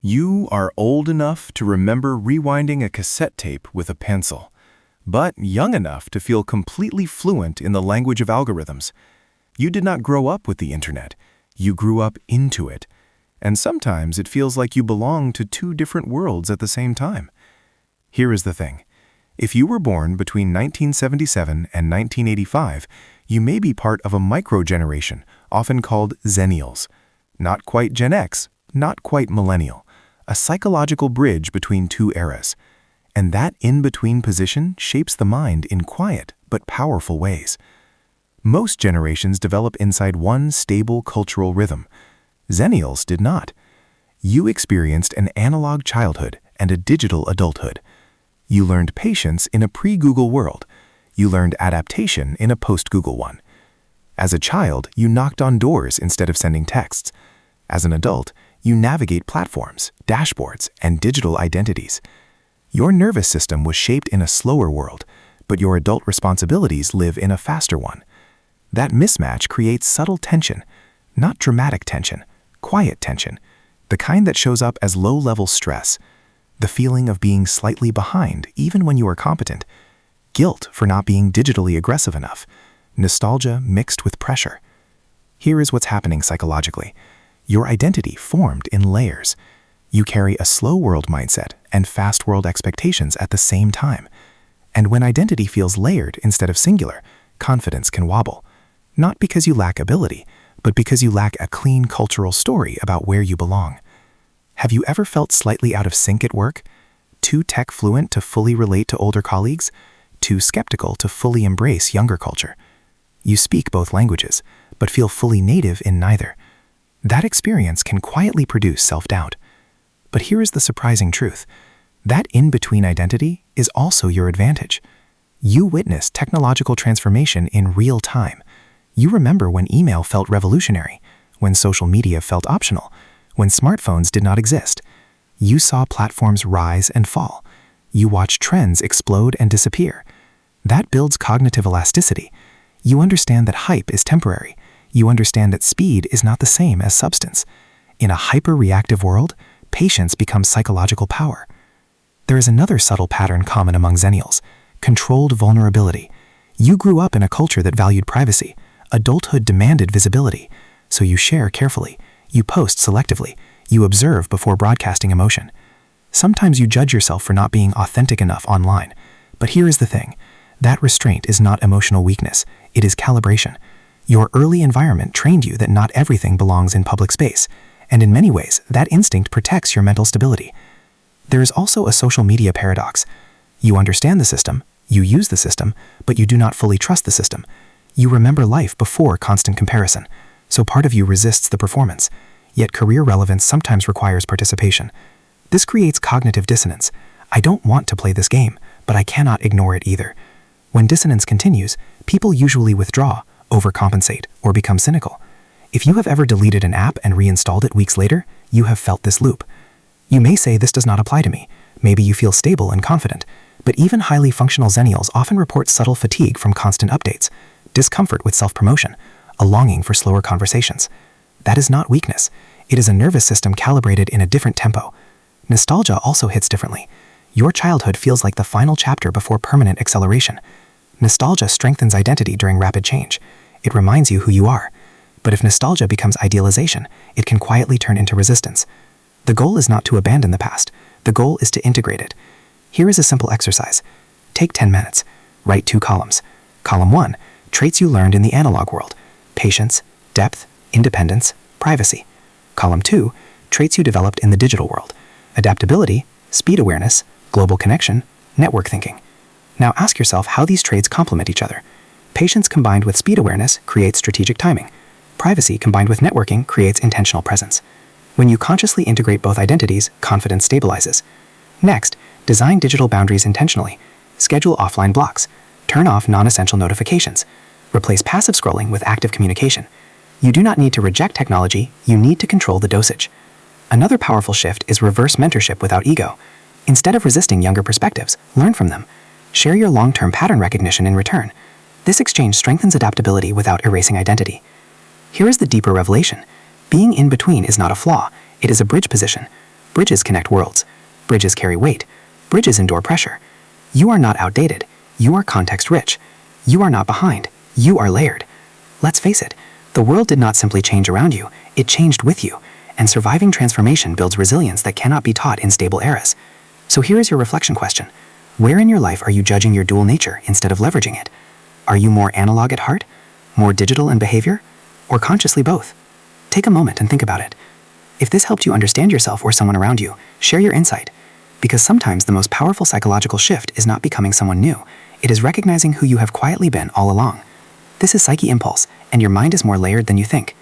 You are old enough to remember rewinding a cassette tape with a pencil, but young enough to feel completely fluent in the language of algorithms. You did not grow up with the internet. You grew up into it. And sometimes it feels like you belong to two different worlds at the same time. Here is the thing. If you were born between 1977 and 1985, you may be part of a micro-generation, often called Xennials. Not quite Gen X, not quite Millennial. A psychological bridge between two eras. And that in-between position shapes the mind in quiet but powerful ways. Most generations develop inside one stable cultural rhythm. Xennials did not. You experienced an analog childhood and a digital adulthood. You learned patience in a pre-Google world. You learned adaptation in a post-Google one. As a child, you knocked on doors instead of sending texts. As an adult, you navigate platforms, dashboards, and digital identities. Your nervous system was shaped in a slower world, but your adult responsibilities live in a faster one. That mismatch creates subtle tension, not dramatic tension, quiet tension, the kind that shows up as low-level stress, the feeling of being slightly behind even when you are competent, guilt for not being digitally aggressive enough, nostalgia mixed with pressure. Here is what's happening psychologically. Your identity formed in layers. You carry a slow world mindset and fast world expectations at the same time. And when identity feels layered instead of singular, confidence can wobble. Not because you lack ability, but because you lack a clean cultural story about where you belong. Have you ever felt slightly out of sync at work? Too tech fluent to fully relate to older colleagues? Too skeptical to fully embrace younger culture? You speak both languages, but feel fully native in neither. That experience can quietly produce self-doubt. But here is the surprising truth. That in-between identity is also your advantage. You witness technological transformation in real time. You remember when email felt revolutionary, when social media felt optional, when smartphones did not exist. You saw platforms rise and fall. You watched trends explode and disappear. That builds cognitive elasticity. You understand that hype is temporary. You understand that speed is not the same as substance. In a hyper-reactive world, patience becomes psychological power. There is another subtle pattern common among Xennials: controlled vulnerability. You grew up in a culture that valued privacy. Adulthood demanded visibility. So you share carefully. You post selectively. You observe before broadcasting emotion. Sometimes you judge yourself for not being authentic enough online. But here is the thing. That restraint is not emotional weakness. It is calibration. Your early environment trained you that not everything belongs in public space, and in many ways, that instinct protects your mental stability. There is also a social media paradox. You understand the system, you use the system, but you do not fully trust the system. You remember life before constant comparison, so part of you resists the performance, yet career relevance sometimes requires participation. This creates cognitive dissonance. I don't want to play this game, but I cannot ignore it either. When dissonance continues, people usually withdraw, overcompensate, or become cynical. If you have ever deleted an app and reinstalled it weeks later, you have felt this loop. You may say this does not apply to me. Maybe you feel stable and confident. But even highly functional Xennials often report subtle fatigue from constant updates, discomfort with self-promotion, a longing for slower conversations. That is not weakness. It is a nervous system calibrated in a different tempo. Nostalgia also hits differently. Your childhood feels like the final chapter before permanent acceleration. Nostalgia strengthens identity during rapid change. It reminds you who you are. But if nostalgia becomes idealization, it can quietly turn into resistance. The goal is not to abandon the past. The goal is to integrate it. Here is a simple exercise. Take 10 minutes. Write 2 columns. Column 1, traits you learned in the analog world: patience, depth, independence, privacy. Column 2, traits you developed in the digital world: adaptability, speed awareness, global connection, network thinking. Now ask yourself how these traits complement each other. Patience combined with speed awareness creates strategic timing. Privacy combined with networking creates intentional presence. When you consciously integrate both identities, confidence stabilizes. Next, design digital boundaries intentionally. Schedule offline blocks. Turn off non-essential notifications. Replace passive scrolling with active communication. You do not need to reject technology, you need to control the dosage. Another powerful shift is reverse mentorship without ego. Instead of resisting younger perspectives, learn from them. Share your long-term pattern recognition in return. This exchange strengthens adaptability without erasing identity. Here is the deeper revelation. Being in between is not a flaw, it is a bridge position. Bridges connect worlds. Bridges carry weight. Bridges endure pressure. You are not outdated. You are context-rich. You are not behind. You are layered. Let's face it, the world did not simply change around you, it changed with you, and surviving transformation builds resilience that cannot be taught in stable eras. So here is your reflection question. Where in your life are you judging your dual nature instead of leveraging it? Are you more analog at heart? More digital in behavior? Or consciously both? Take a moment and think about it. If this helped you understand yourself or someone around you, share your insight. Because sometimes the most powerful psychological shift is not becoming someone new, it is recognizing who you have quietly been all along. This is Psyche Impulse, and your mind is more layered than you think.